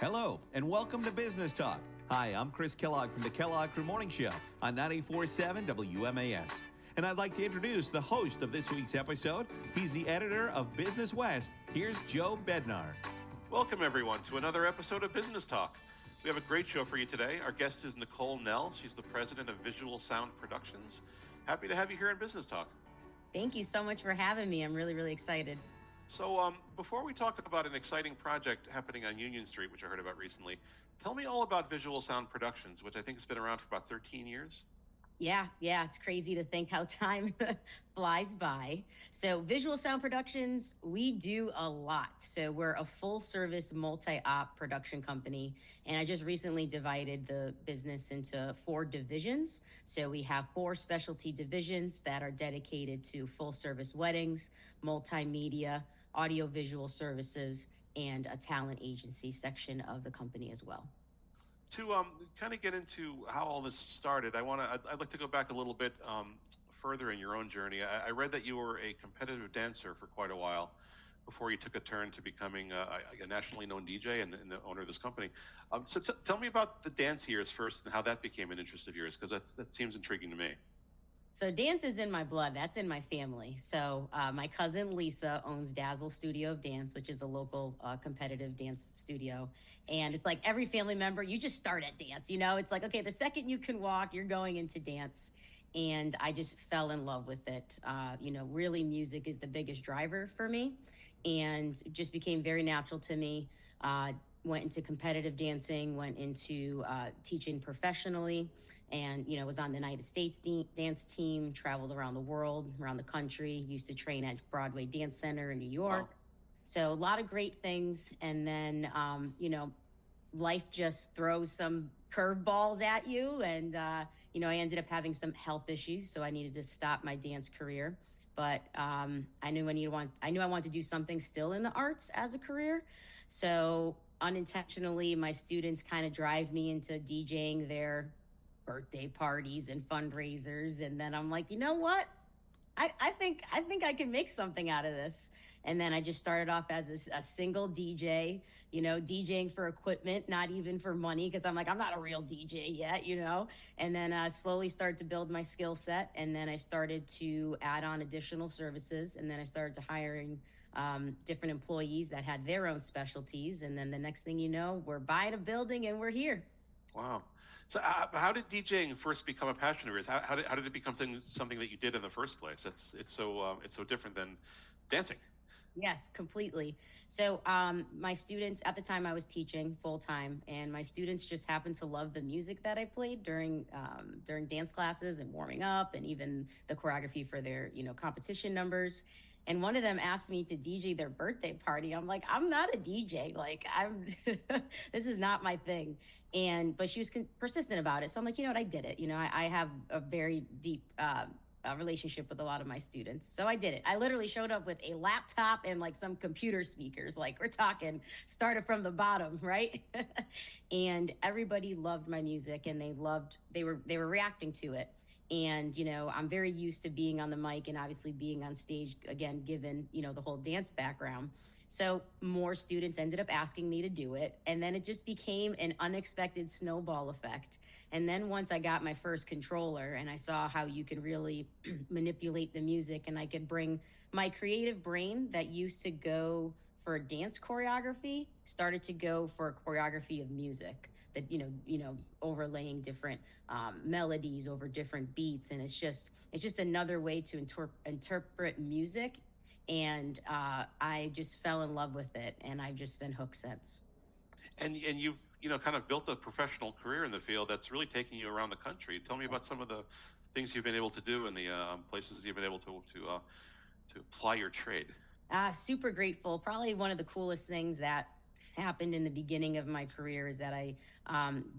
Hello, and welcome to Business Talk. Hi, I'm Chris Kellogg from the Kellogg Crew Morning Show on 94.7 WMAS. And I'd like to introduce the host of this week's episode. He's the editor of Business West. Here's Joe Bednar. Welcome, everyone, to another episode of Business Talk. We have a great show for you today. Our guest is Nicole Nell. She's the president of Visual Sound Productions. Happy to have you here in Business Talk. Thank you so much for having me. I'm really excited. So before we talk about an exciting project happening on Union Street, which I heard about recently, tell me all about Visual Sound Productions, which I think has been around for about 13 years. Yeah, it's crazy to think how time flies by. So Visual Sound Productions, we do a lot. So we're a full service multi-op production company. And I just recently divided the business into 4 divisions. So we have 4 specialty divisions that are dedicated to full service weddings, multimedia, audiovisual services, and a talent agency section of the company as well. To kind of get into how all this started, I'd like to go back a little bit further in your own journey. I read that you were a competitive dancer for quite a while before you took a turn to becoming a nationally known DJ and the owner of this company. So tell me about the dance years first and how that became an interest of yours, because that seems intriguing to me. So dance is in my blood. That's in my family. So my cousin Lisa owns Dazzle Studio of Dance, which is a local competitive dance studio. And it's like every family member, you just start at dance. You know, it's like, okay, the second you can walk, you're going into dance. And I just fell in love with it. Really music is the biggest driver for me, and it just became very natural to me. Went into competitive dancing, went into teaching professionally, and was on the United States dance team, traveled around the world, around the country, used to train at Broadway Dance Center in New York. Wow. So a lot of great things. And then life just throws some curveballs at you, and I ended up having some health issues, so I needed to stop my dance career. But I knew I wanted to do something still in the arts as a career. So unintentionally, my students kind of drive me into DJing their birthday parties and fundraisers. And then I'm like, you know what? I think I can make something out of this. And then I just started off as a single DJ, DJing for equipment, not even for money, because I'm like, I'm not a real DJ yet, And then slowly started to build my skill set. And then I started to add on additional services. And then I started to hiring different employees that had their own specialties. And then the next thing you know, we're buying a building and we're here. Wow. So how did DJing first become a passion of yours? How did it become something that you did in the first place? It's so different than dancing. Yes, completely. So my students, at the time I was teaching full time, and my students just happened to love the music that I played during dance classes and warming up, and even the choreography for their competition numbers. And one of them asked me to DJ their birthday party. I'm like, I'm not a DJ. Like, this is not my thing. But she was persistent about it. So I'm like, I did it. I have a very deep relationship with a lot of my students. So I did it. I literally showed up with a laptop and like some computer speakers. Like, we're talking, started from the bottom, right? And everybody loved my music, and they were reacting to it. And, I'm very used to being on the mic and obviously being on stage, again, given, the whole dance background. So more students ended up asking me to do it. And then it just became an unexpected snowball effect. And then once I got my first controller and I saw how you can really manipulate the music, and I could bring my creative brain that used to go for dance choreography, started to go for choreography of music. That overlaying different melodies over different beats, and it's just another way to interpret music, and I just fell in love with it, and I've just been hooked since. And you've kind of built a professional career in the field that's really taking you around the country. Tell me about some of the things you've been able to do and the places you've been able to apply your trade. Super grateful. Probably one of the coolest things that happened in the beginning of my career is that I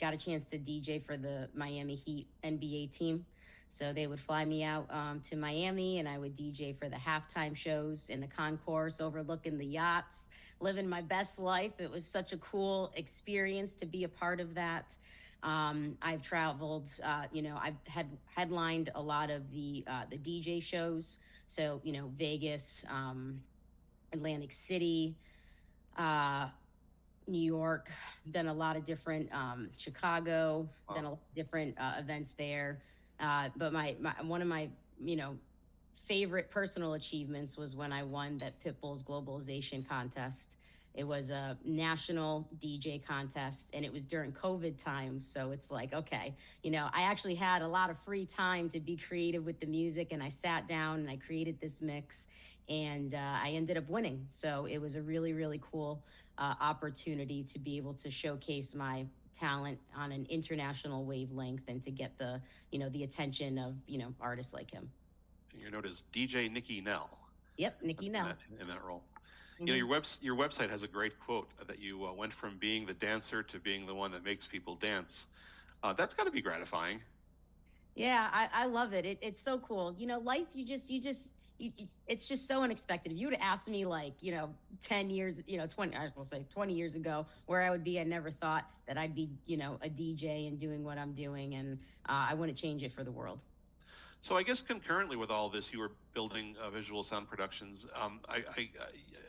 got a chance to DJ for the Miami Heat NBA team. So they would fly me out to Miami, and I would DJ for the halftime shows in the concourse overlooking the yachts, living my best life. It was such a cool experience to be a part of that. I've traveled, I've headlined a lot of the DJ shows. So, Vegas, Atlantic City, New York, done a lot of different Chicago, done Wow. a lot of different events there. But my one of my you know favorite personal achievements was when I won that Pitbull's globalization contest. It was a national DJ contest and it was during COVID times. So it's like, okay, I actually had a lot of free time to be creative with the music and I sat down and I created this mix and I ended up winning. So it was a really, really cool opportunity to be able to showcase my talent on an international wavelength and to get the attention of, artists like him. And you're known as DJ Nikki Nell Yep, Nikki in Nell. that role. Hmm. Your website has a great quote that you went from being the dancer to being the one that makes people dance. That's got to be gratifying. Yeah, I love it. It's so cool. Life, it's just so unexpected. If you would have asked me like, 10 years, 20, I will say 20 years ago, where I would be, I never thought that I'd be, a DJ and doing what I'm doing. And I wouldn't change it for the world. So I guess concurrently with all this, you were building visual sound productions.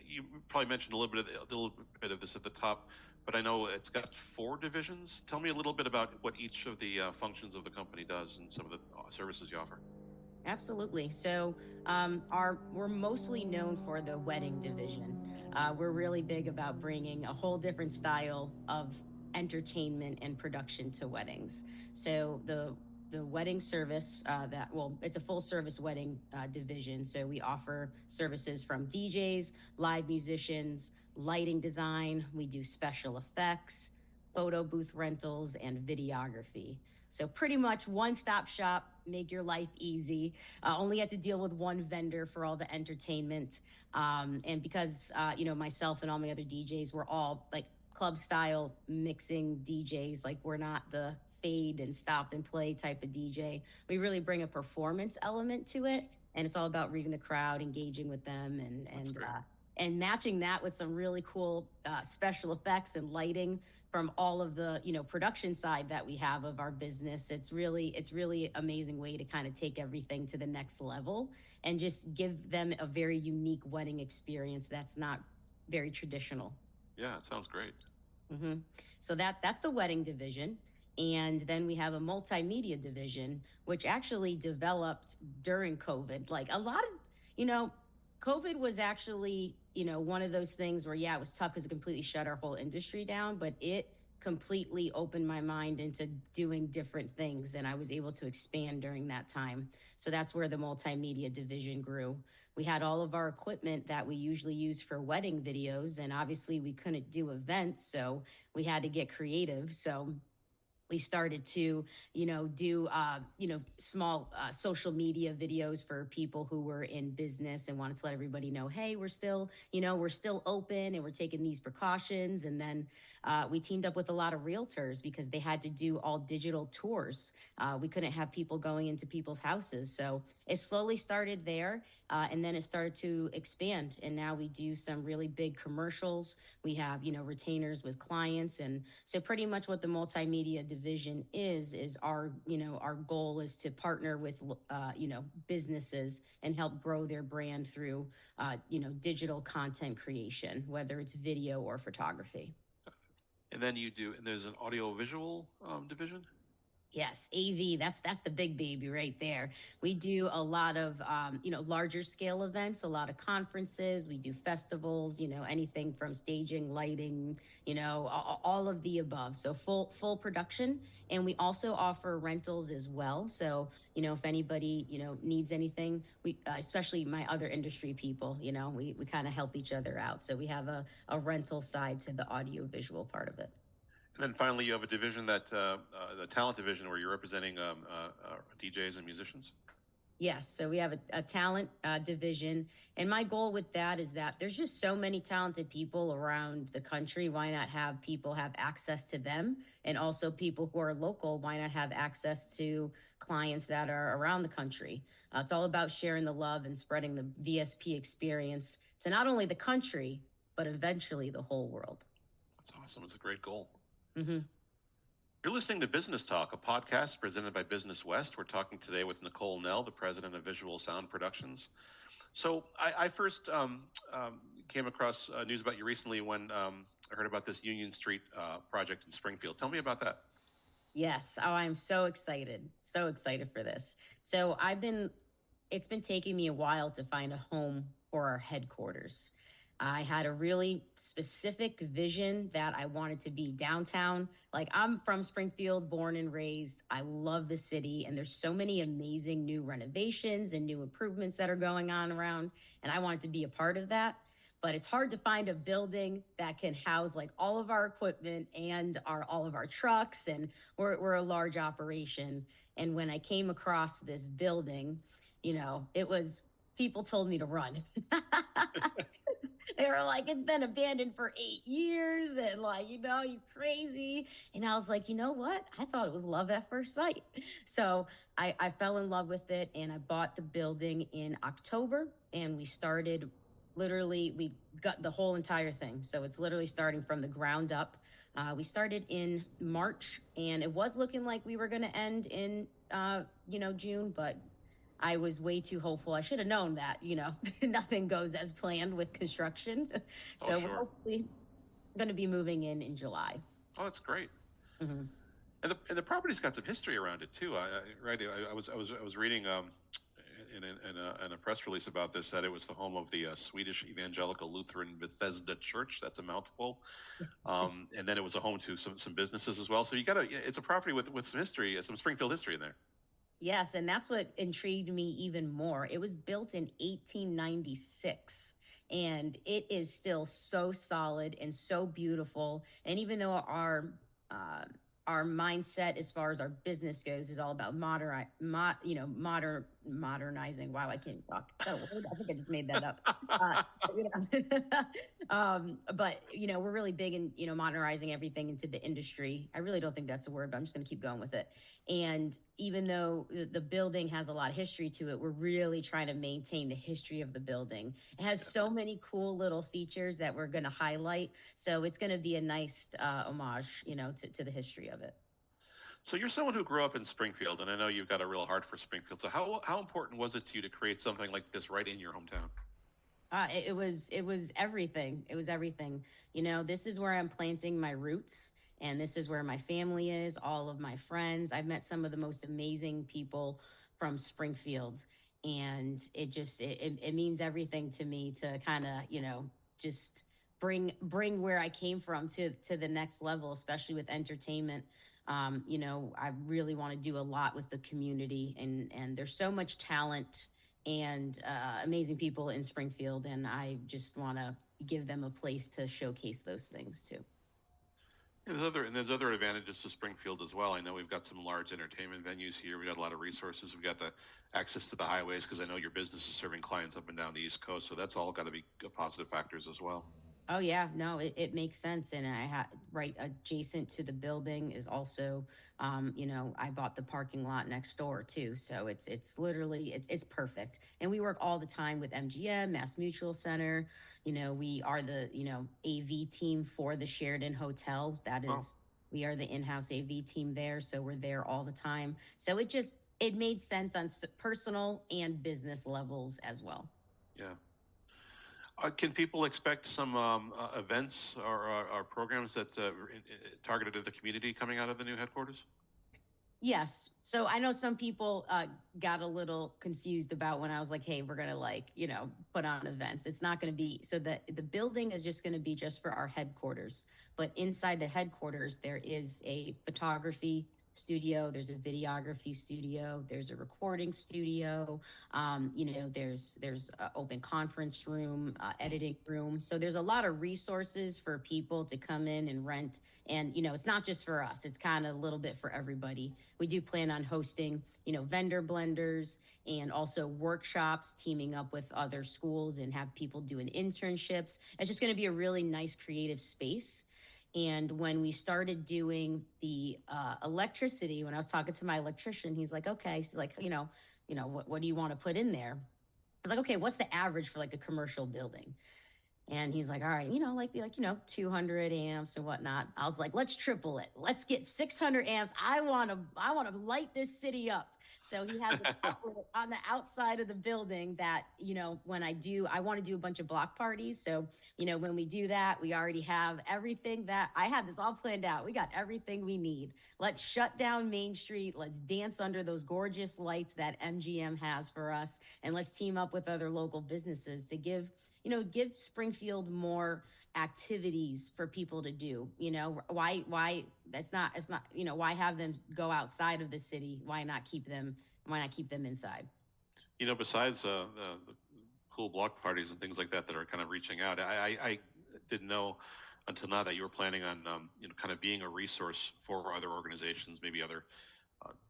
You probably mentioned a little bit of this at the top, but I know it's got four divisions. Tell me a little bit about what each of the functions of the company does and some of the services you offer. Absolutely. So, we're mostly known for the wedding division. We're really big about bringing a whole different style of entertainment and production to weddings. So the wedding service it's a full service wedding division. So we offer services from DJs, live musicians, lighting design. We do special effects, photo booth rentals, and videography. So pretty much one stop shop, make your life easy. Only have to deal with one vendor for all the entertainment. And because, myself and all my other DJs, we're all like club style mixing DJs. Like we're not the fade and stop and play type of DJ. We really bring a performance element to it. And it's all about reading the crowd, engaging with them, That's great. and matching that with some really cool special effects and lighting from all of the production side that we have of our business. It's really amazing way to kind of take everything to the next level and just give them a very unique wedding experience that's not very traditional. Yeah, it sounds great. Hmm. So that's the wedding division. And then we have a multimedia division, which actually developed during COVID. Like a lot of, you know, COVID was actually, one of those things where, yeah, it was tough because it completely shut our whole industry down, but it completely opened my mind into doing different things. And I was able to expand during that time. So that's where the multimedia division grew. We had all of our equipment that we usually use for wedding videos, and obviously we couldn't do events. So we had to get creative. So we started to do small social media videos for people who were in business and wanted to let everybody know, hey, we're still open and we're taking these precautions. And then we teamed up with a lot of realtors because they had to do all digital tours. We couldn't have people going into people's houses, so it slowly started there. And then it started to expand, and now we do some really big commercials. We have retainers with clients. And so pretty much what the multimedia division is our goal is to partner with businesses and help grow their brand through digital content creation, whether it's video or photography. And then and there's an audio visual division. Yes, AV. That's the big baby right there. We do a lot of larger scale events, a lot of conferences. We do festivals. Anything from staging, lighting. All of the above. So full production, and we also offer rentals as well. So if anybody needs anything, we especially my other industry people, we kind of help each other out. So we have a rental side to the audio visual part of it. And then finally, you have a division the talent division, where you're representing DJs and musicians. Yes, so we have a talent division, and my goal with that is that there's just so many talented people around the country. Why not have people have access to them, and also people who are local? Why not have access to clients that are around the country? It's all about sharing the love and spreading the VSP experience to not only the country but eventually the whole world. That's awesome. It's a great goal. Hmm. You're listening to Business Talk, a podcast presented by Business West. We're talking today with Nicole Nell, the president of Visual Sound Productions. So I first came across news about you recently when I heard about this Union Street project in Springfield. Tell me about that. Yes. Oh, I'm so excited. So excited for this. So it's been taking me a while to find a home for our headquarters. I had a really specific vision that I wanted to be downtown. Like, I'm from Springfield, born and raised. I love the city, and there's so many amazing new renovations and new improvements that are going on around, and I wanted to be a part of that. But it's hard to find a building that can house like all of our equipment and all of our trucks, and we're a large operation. And when I came across this building, it was, people told me to run. They were like, it's been abandoned for 8 years, and like, you crazy. And I was like, you know what? I thought it was love at first sight. So I fell in love with it, and I bought the building in October, and we got the whole entire thing. So it's literally starting from the ground up. We started in March, and it was looking like we were going to end in, June, but I was way too hopeful. I should have known that, nothing goes as planned with construction. Oh, So we're sure. hopefully going to be moving in July. Oh, that's great. Mm-hmm. And the property's got some history around it too. I was reading in a press release about this that it was the home of the Swedish Evangelical Lutheran Bethesda Church. That's a mouthful. And then it was a home to some businesses as well. So it's a property with some history, some Springfield history in there. Yes, and that's what intrigued me even more. It was built in 1896, and it is still so solid and so beautiful. And even though uh, our mindset as far as our business goes is all about modernizing. Wow, I can't talk. That word? I think I just made that up. But we're really big in modernizing everything into the industry. I really don't think that's a word, but I'm just going to keep going with it. And even though the building has a lot of history to it, we're really trying to maintain the history of the building. It has so many cool little features that we're going to highlight. So it's going to be a nice homage, to the history of it. So you're someone who grew up in Springfield, and I know you've got a real heart for Springfield. So how important was it to you to create something like this right in your hometown? It was everything. It was everything. This is where I'm planting my roots, and this is where my family is, all of my friends. I've met some of the most amazing people from Springfield, and it means everything to me to kind of, just bring where I came from to the next level, especially with entertainment. I really want to do a lot with the community, and there's so much talent and amazing people in Springfield, and I just want to give them a place to showcase those things too. There's other advantages to Springfield as well. I know we've got some large entertainment venues here. We got a lot of resources. We've got the access to the highways because I know your business is serving clients up and down the East Coast. So that's all got to be positive factors as well. Oh yeah, no, it makes sense, and I had right adjacent to the building is also, I bought the parking lot next door too, so it's literally it's perfect, and we work all the time with MGM, Mass Mutual Center. We are the AV team for the Sheridan Hotel. That is, we are the in-house AV team there, so we're there all the time. So it made sense on personal and business levels as well. Yeah. Can people expect some events or programs that targeted at the community coming out of the new headquarters? Yes. So I know some people got a little confused about when I was like, hey, we're going to put on events. It's not going to be, so the building is just going to be just for our headquarters. But inside the headquarters, there is a photography studio, there's a videography studio, there's a recording studio, there's an open conference room, editing room. So there's a lot of resources for people to come in and rent. And it's not just for us, it's kind of a little bit for everybody. We do plan on hosting vendor blenders and also workshops, teaming up with other schools and have people doing internships. It's just going to be a really nice creative space. And when we started doing the electricity, when I was talking to my electrician, he's like, okay, he's like, what do you want to put in there? I was like, okay, what's the average for like a commercial building? And he's like, all right, 200 amps and whatnot. I was like, let's triple it. Let's get 600 amps. I want to light this city up. So he had this outlet on the outside of the building that, when I want to do a bunch of block parties. So, when we do that, we already have everything that I had this all planned out. We got everything we need. Let's shut down Main Street. Let's dance under those gorgeous lights that MGM has for us. And let's team up with other local businesses to give Springfield more activities for people to do. Why it's not, why have them go outside of the city? Why not keep them inside? Besides the cool block parties and things like that that are kind of reaching out, I didn't know until now that you were planning on, kind of being a resource for other organizations, maybe other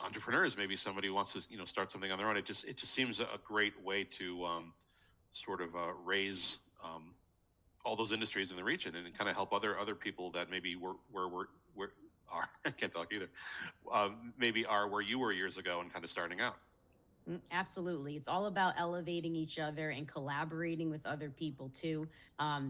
entrepreneurs, maybe somebody who wants to, start something on their own. It just seems a great way to sort of raise all those industries in the region and kind of help other people that maybe were are I can't talk either. Maybe are where you were years ago and kind of starting out. Absolutely. It's all about elevating each other and collaborating with other people too.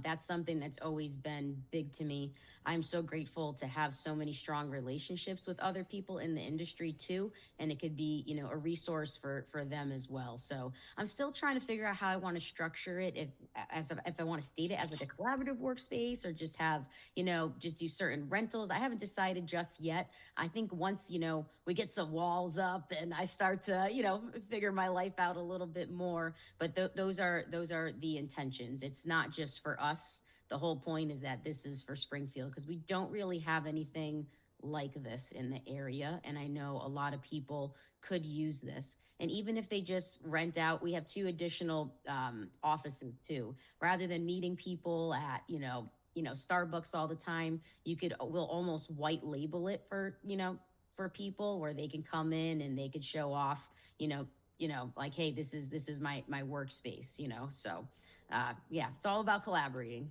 That's something that's always been big to me. I'm so grateful to have so many strong relationships with other people in the industry too. And it could be, a resource for them as well. So I'm still trying to figure out how I want to structure it. If I want to state it as like a collaborative workspace or just have, just do certain rentals. I haven't decided just yet. I think once, we get some walls up and I start to, figure my life out a little bit more. But those are the intentions. It's not just for us. The whole point is that this is for Springfield because we don't really have anything like this in the area. And I know a lot of people could use this. And even if they just rent out, we have 2 additional offices too. Rather than meeting people at, Starbucks all the time, we'll almost white label it for people where they can come in and they could show off, like, hey, this is my workspace, So, yeah, it's all about collaborating.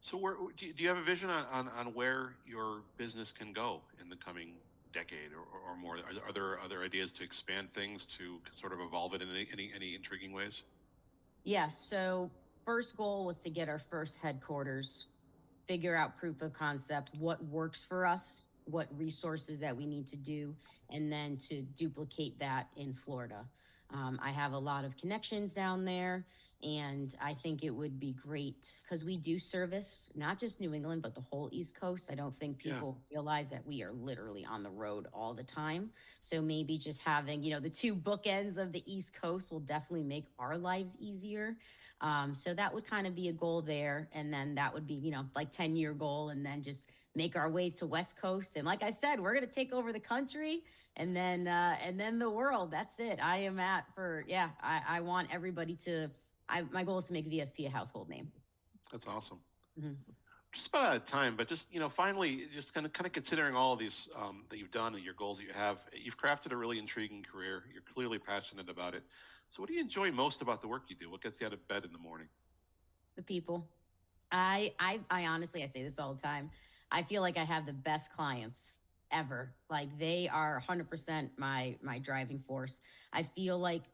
So, do you have a vision on where your business can go in the coming decade or more? Are there other ideas to expand things to sort of evolve it in any intriguing ways? Yeah. So, first goal was to get our first headquarters, figure out proof of concept, what works for us, what resources that we need to do, and then to duplicate that in Florida. I have a lot of connections down there, and I think it would be great because we do service not just New England, but the whole East Coast. I don't think Yeah. people realize that we are literally on the road all the time. So maybe just having, the 2 bookends of the East Coast will definitely make our lives easier. So that would kind of be a goal there. And then that would be, like 10-year goal and then just make our way to West Coast. And like I said, we're going to take over the country and then the world. That's it. I am at for, yeah, I want everybody my goal is to make VSP a household name. That's awesome. Mhm. Just about out of time, but just finally, just kind of considering all of these that you've done and your goals that you've crafted a really intriguing career. You're clearly passionate about it. So, what do you enjoy most about the work you do? What gets you out of bed in the morning? The people. I honestly, I say this all the time. I feel like I have the best clients ever. Like they are 100% my driving force. I feel like,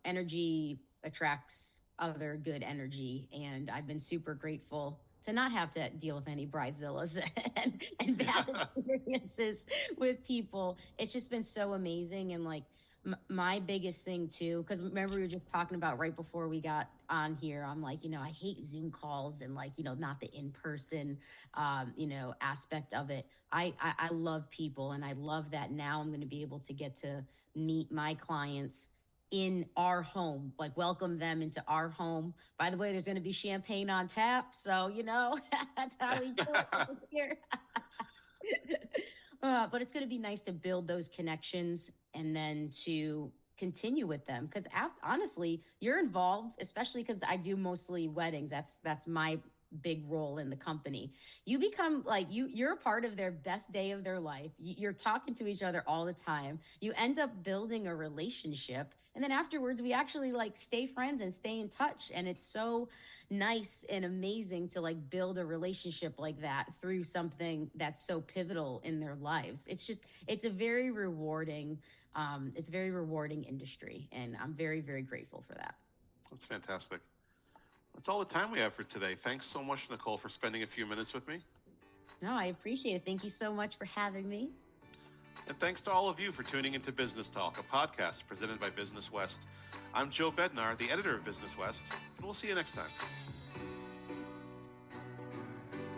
energy attracts other good energy, and I've been super grateful to not have to deal with any bridezillas and bad experiences with people. It's just been so amazing. And like my biggest thing too, because remember we were just talking about right before we got on here, I'm like, I hate Zoom calls and like, not the in-person, aspect of it. I love people, and I love that now I'm going to be able to get to meet my clients in our home, like welcome them into our home. By the way, there's going to be champagne on tap, so that's how we do it over here. But it's going to be nice to build those connections and then to continue with them because honestly, you're involved, especially because I do mostly weddings. That's my big role in the company. You become like you're a part of their best day of their life. You're talking to each other all the time. You end up building a relationship, and then afterwards we actually like stay friends and stay in touch, and it's so nice and amazing to like build a relationship like that through something that's so pivotal in their lives. It's a very rewarding industry, and I'm very, very grateful for that. That's fantastic. That's all the time we have for today. Thanks so much, Nicole, for spending a few minutes with me. No, I appreciate it. Thank you so much for having me. And thanks to all of you for tuning into Business Talk, a podcast presented by Business West. I'm Joe Bednar, the editor of Business West, and we'll see you next time.